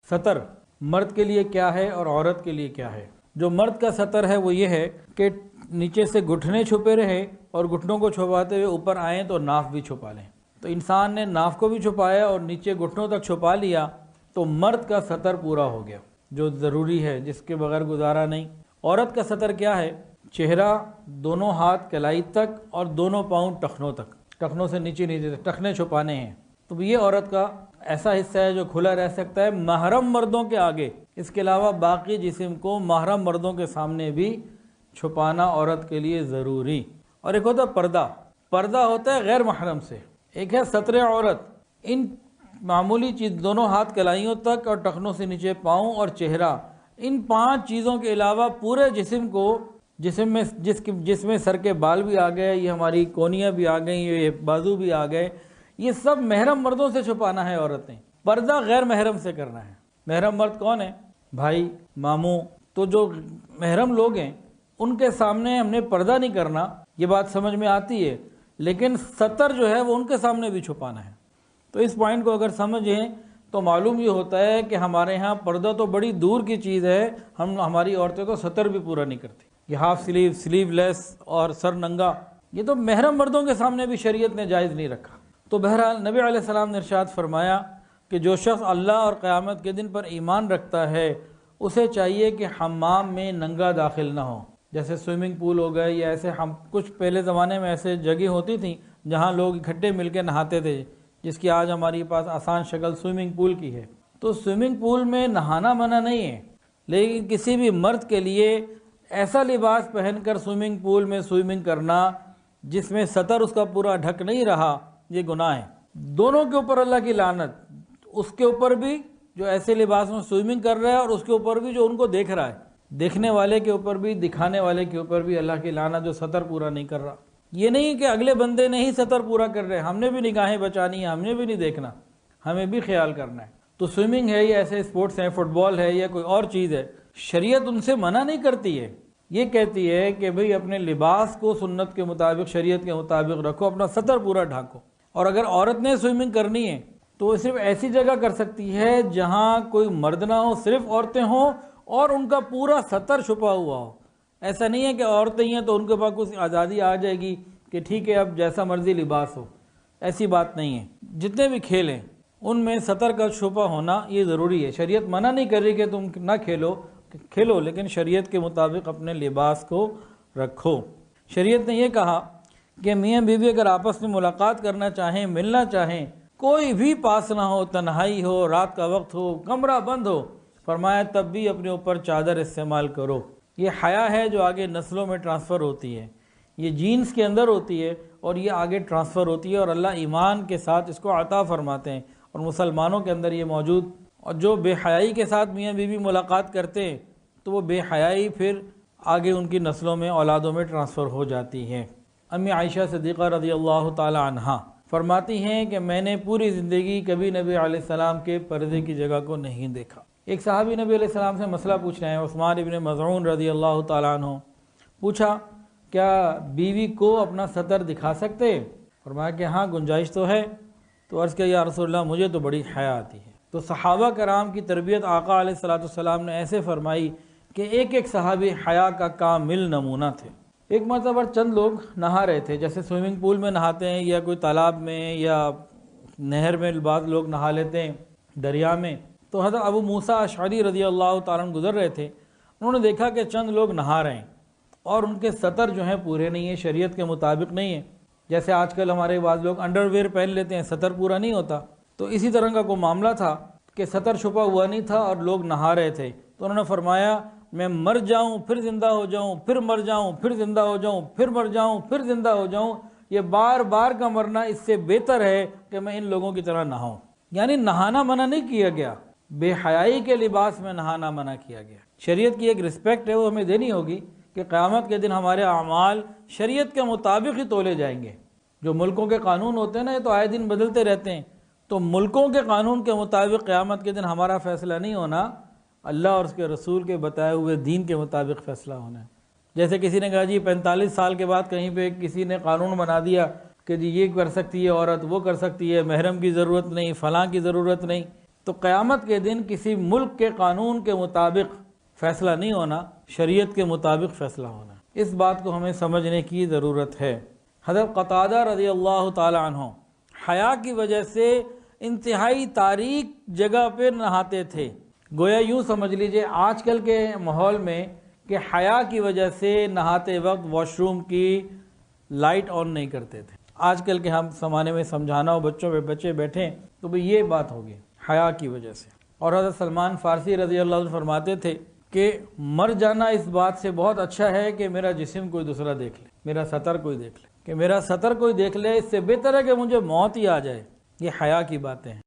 سطر مرد کے لیے کیا ہے اور عورت کے لیے کیا ہے؟ جو مرد کا سطر ہے وہ یہ ہے کہ نیچے سے گھٹنے چھپے رہے اور گھٹنوں کو چھپاتے ہوئے اوپر آئیں تو ناف بھی چھپا لیں۔ تو انسان نے ناف کو بھی چھپایا اور نیچے گھٹنوں تک چھپا لیا تو مرد کا سطر پورا ہو گیا، جو ضروری ہے، جس کے بغیر گزارا نہیں۔ عورت کا سطر کیا ہے؟ چہرہ، دونوں ہاتھ کلائی تک اور دونوں پاؤں ٹخنوں تک، ٹخنوں سے نیچے تک ٹخنے چھپانے ہیں۔ تو یہ عورت کا ایسا حصہ ہے جو کھلا رہ سکتا ہے محرم مردوں کے آگے، اس کے علاوہ باقی جسم کو محرم مردوں کے سامنے بھی چھپانا عورت کے لیے ضروری۔ اور ایک ہوتا ہے پردہ، پردہ ہوتا ہے غیر محرم سے، ایک ہے ستر عورت۔ ان معمولی چیز دونوں ہاتھ کلائیوں تک اور ٹخنوں سے نیچے پاؤں اور چہرہ، ان 5 چیزوں کے علاوہ پورے جسم کو، جس میں سر کے بال بھی آ گئے، یہ ہماری کونیاں بھی آ گئیں، یہ بازو بھی آ گئے، یہ سب محرم مردوں سے چھپانا ہے عورتیں۔ پردہ غیر محرم سے کرنا ہے۔ محرم مرد کون ہے؟ بھائی، ماموں۔ تو جو محرم لوگ ہیں ان کے سامنے ہم نے پردہ نہیں کرنا، یہ بات سمجھ میں آتی ہے، لیکن ستر جو ہے وہ ان کے سامنے بھی چھپانا ہے۔ تو اس پوائنٹ کو اگر سمجھیں تو معلوم یہ ہوتا ہے کہ ہمارے ہاں پردہ تو بڑی دور کی چیز ہے، ہماری عورتیں تو ستر بھی پورا نہیں کرتی۔ یہ ہاف سلیو، سلیو لیس اور سر ننگا، یہ تو محرم مردوں کے سامنے بھی شریعت نے جائز نہیں رکھا۔ تو بہرحال نبی علیہ السلام نے ارشاد فرمایا کہ جو شخص اللہ اور قیامت کے دن پر ایمان رکھتا ہے اسے چاہیے کہ حمام میں ننگا داخل نہ ہو۔ جیسے سوئمنگ پول ہو گئے یا ایسے، کچھ پہلے زمانے میں ایسے جگہ ہوتی تھیں جہاں لوگ اکٹھے مل کے نہاتے تھے، جس کی آج ہمارے پاس آسان شکل سوئمنگ پول کی ہے۔ تو سوئمنگ پول میں نہانا منع نہیں ہے، لیکن کسی بھی مرد کے لیے ایسا لباس پہن کر سوئمنگ پول میں سوئمنگ کرنا جس میں سطر اس کا پورا ڈھک نہیں رہا، یہ گناہ ہے۔ دونوں کے اوپر اللہ کی لعنت، اس کے اوپر بھی جو ایسے لباس میں سوئمنگ کر رہا ہے اور اس کے اوپر بھی جو ان کو دیکھ رہا ہے، دیکھنے والے کے اوپر بھی، دکھانے والے کے اوپر بھی اللہ کی لعنت، جو سطر پورا نہیں کر رہا۔ یہ نہیں کہ اگلے بندے نے ہی سطر پورا کر رہے، ہم نے بھی نگاہیں بچانی ہیں، ہم نے بھی نہیں دیکھنا، ہمیں بھی خیال کرنا ہے۔ تو سوئمنگ ہے یا ایسے اسپورٹس ہیں، فٹ بال ہے یا کوئی اور چیز ہے، شریعت ان سے منع نہیں کرتی ہے، یہ کہتی ہے کہ بھئی اپنے لباس کو سنت کے مطابق، شریعت کے مطابق رکھو، اپنا سطر پورا ڈھانکو۔ اور اگر عورت نے سوئمنگ کرنی ہے تو وہ صرف ایسی جگہ کر سکتی ہے جہاں کوئی مرد نہ ہو، صرف عورتیں ہوں اور ان کا پورا سطر چھپا ہوا ہو۔ ایسا نہیں ہے کہ عورتیں ہیں تو ان کے پاس کچھ آزادی آ جائے گی کہ ٹھیک ہے اب جیسا مرضی لباس ہو، ایسی بات نہیں ہے۔ جتنے بھی کھیل ہیں ان میں سطر کا چھپا ہونا یہ ضروری ہے۔ شریعت منع نہیں کر رہی کہ تم نہ کھیلو، لیکن شریعت کے مطابق اپنے لباس کو رکھو۔ شریعت نے یہ کہا کہ میاں بیوی اگر آپس میں ملاقات کرنا چاہیں، ملنا چاہیں، کوئی بھی پاس نہ ہو، تنہائی ہو، رات کا وقت ہو، کمرہ بند ہو، فرمایا تب بھی اپنے اوپر چادر استعمال کرو۔ یہ حیا ہے جو آگے نسلوں میں ٹرانسفر ہوتی ہے، یہ جینز کے اندر ہوتی ہے اور یہ آگے ٹرانسفر ہوتی ہے، اور اللہ ایمان کے ساتھ اس کو عطا فرماتے ہیں، اور مسلمانوں کے اندر یہ موجود۔ اور جو بے حیائی کے ساتھ میاں بیوی ملاقات کرتے ہیں تو وہ بے حیائی پھر آگے ان کی نسلوں میں، اولادوں میں ٹرانسفر ہو جاتی ہے۔ امی عائشہ صدیقہ رضی اللہ تعالی عنہا فرماتی ہیں کہ میں نے پوری زندگی کبھی نبی علیہ السلام کے پردے کی جگہ کو نہیں دیکھا۔ ایک صحابی نبی علیہ السلام سے مسئلہ پوچھنا ہے، عثمان ابن مظعون رضی اللہ تعالیٰ عنہ، پوچھا کیا بیوی کو اپنا سطر دکھا سکتے؟ فرمایا کہ ہاں گنجائش تو ہے۔ تو عرض کیا یا رسول اللہ مجھے تو بڑی حیا آتی ہے۔ تو صحابہ کرام کی تربیت آقا علیہ السلام نے ایسے فرمائی کہ ایک ایک صحابی حیا کا کامل نمونہ تھے۔ ایک مرتبہ چند لوگ نہا رہے تھے، جیسے سوئمنگ پول میں نہاتے ہیں یا کوئی تالاب میں یا نہر میں بعض لوگ نہا لیتے ہیں، دریا میں۔ تو حضرت ابو موسیٰ اشعری رضی اللہ تعالیٰ عنہ گزر رہے تھے، انہوں نے دیکھا کہ چند لوگ نہا رہے ہیں اور ان کے سطر جو ہیں پورے نہیں ہیں، شریعت کے مطابق نہیں ہیں۔ جیسے آج کل ہمارے بعض لوگ انڈر ویئر پہن لیتے ہیں، سطر پورا نہیں ہوتا۔ تو اسی طرح کا کوئی معاملہ تھا کہ سطر چھپا ہوا نہیں تھا اور لوگ نہا رہے تھے۔ تو انہوں نے فرمایا میں مر جاؤں پھر زندہ ہو جاؤں، پھر مر جاؤں پھر زندہ ہو جاؤں، پھر مر جاؤں پھر زندہ ہو جاؤں، یہ بار بار کا مرنا اس سے بہتر ہے کہ میں ان لوگوں کی طرح نہاؤں۔ یعنی نہانا منع نہیں کیا گیا، بے حیائی کے لباس میں نہانا منع کیا گیا۔ شریعت کی ایک رسپیکٹ ہے، وہ ہمیں دینی ہوگی کہ قیامت کے دن ہمارے اعمال شریعت کے مطابق ہی تولے جائیں گے۔ جو ملکوں کے قانون ہوتے ہیں نا، یہ تو آئے دن بدلتے رہتے ہیں، تو ملکوں کے قانون کے مطابق قیامت کے دن ہمارا فیصلہ نہیں ہونا، اللہ اور اس کے رسول کے بتائے ہوئے دین کے مطابق فیصلہ ہونا ہے۔ جیسے کسی نے کہا جی 45 سال کے بعد کہیں پہ کسی نے قانون بنا دیا کہ جی یہ کر سکتی ہے عورت، وہ کر سکتی ہے، محرم کی ضرورت نہیں، فلاں کی ضرورت نہیں، تو قیامت کے دن کسی ملک کے قانون کے مطابق فیصلہ نہیں ہونا، شریعت کے مطابق فیصلہ ہونا۔ اس بات کو ہمیں سمجھنے کی ضرورت ہے۔ حضرت قتادہ رضی اللہ تعالی عنہ حیا کی وجہ سے انتہائی تاریک جگہ پہ نہاتے تھے۔ گویا یوں سمجھ لیجئے آج کل کے ماحول میں کہ حیا کی وجہ سے نہاتے وقت واش روم کی لائٹ آن نہیں کرتے تھے۔ آج کل کے ہم زمانے میں سمجھانا ہو بچوں پہ، بچے بیٹھیں تو بھی یہ بات ہوگی حیا کی وجہ سے۔ اور حضرت سلمان فارسی رضی اللہ عنہ فرماتے تھے کہ مر جانا اس بات سے بہت اچھا ہے کہ میرا جسم کوئی دوسرا دیکھ لے، میرا سطر کوئی دیکھ لے، کہ میرا سطر کوئی دیکھ لے، اس سے بہتر ہے کہ مجھے موت ہی آ جائے۔ یہ حیا کی باتیں ہیں۔